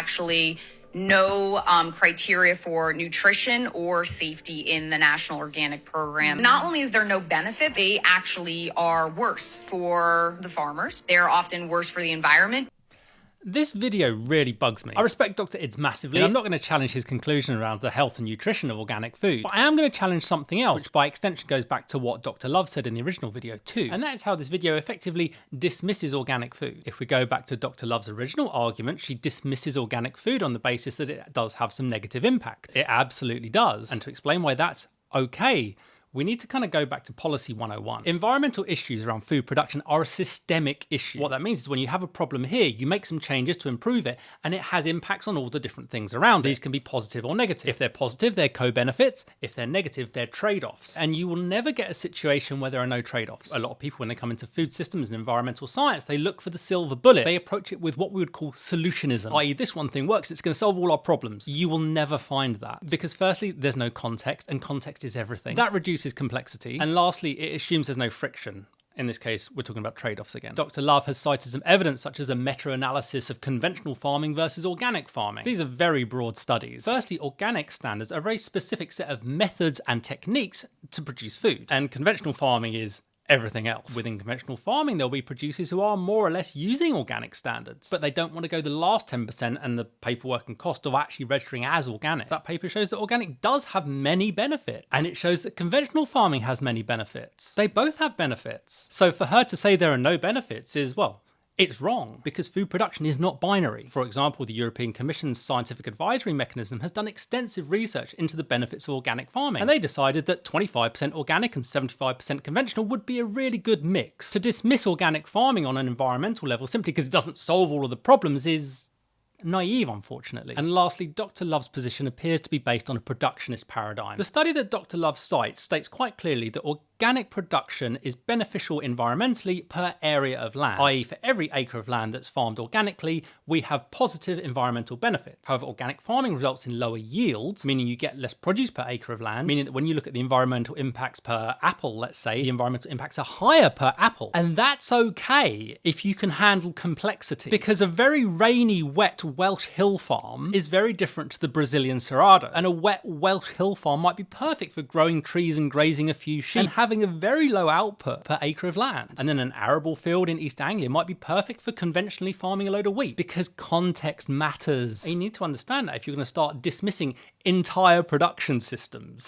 actually no criteria for nutrition or safety in the National Organic Program. Not only is there no benefit, they actually are worse for the farmers. They're often worse for the environment. This video really bugs me. I respect Dr. Idds massively, and I'm not going to challenge his conclusion around the health and nutrition of organic food, but I am going to challenge something else, which by extension goes back to what Dr. Love said in the original video too, and that is how this video effectively dismisses organic food. If we go back to Dr. Love's original argument, she dismisses organic food on the basis that it does have some negative impacts. It absolutely does, and to explain why that's okay, we need to kind of go back to policy 101. Environmental issues around food production are a systemic issue. What that means is when you have a problem here, you make some changes to improve it, and it has impacts on all the different things around it. These can be positive or negative. If they're positive, they're co-benefits. If they're negative, they're trade-offs. And you will never get a situation where there are no trade-offs. A lot of people, when they come into food systems and environmental science, they look for the silver bullet. They approach it with what we would call solutionism, i.e. this one thing works, it's going to solve all our problems. You will never find that. Because firstly, there's no context, and context is everything. That reduces complexity, and lastly, it assumes there's no friction. In this case, we're talking about trade-offs again. Dr. Love has cited some evidence such as a meta-analysis of conventional farming versus organic farming. These are very broad studies. Firstly, organic standards are a very specific set of methods and techniques to produce food, and conventional farming is everything else. Within conventional farming, there'll be producers who are more or less using organic standards, but they don't want to go the last 10% and the paperwork and cost of actually registering as organic. That paper shows that organic does have many benefits, and it shows that conventional farming has many benefits. They both have benefits. So for her to say there are no benefits is, well, it's wrong, because food production is not binary. For example, the European Commission's scientific advisory mechanism has done extensive research into the benefits of organic farming, and they decided that 25% organic and 75% conventional would be a really good mix. To dismiss organic farming on an environmental level simply because it doesn't solve all of the problems is naive, unfortunately. And lastly, Dr. Love's position appears to be based on a productionist paradigm. The study that Dr. Love cites states quite clearly that organic production is beneficial environmentally per area of land, i.e. for every acre of land that's farmed organically, we have positive environmental benefits. However, organic farming results in lower yields, meaning you get less produce per acre of land, meaning that when you look at the environmental impacts per apple, let's say, the environmental impacts are higher per apple. And that's okay if you can handle complexity, because a very rainy, wet Welsh hill farm is very different to the Brazilian Cerrado, and a wet Welsh hill farm might be perfect for growing trees and grazing a few sheep and having a very low output per acre of land. And then an arable field in East Anglia might be perfect for conventionally farming a load of wheat, because context matters. And you need to understand that if you're going to start dismissing entire production systems.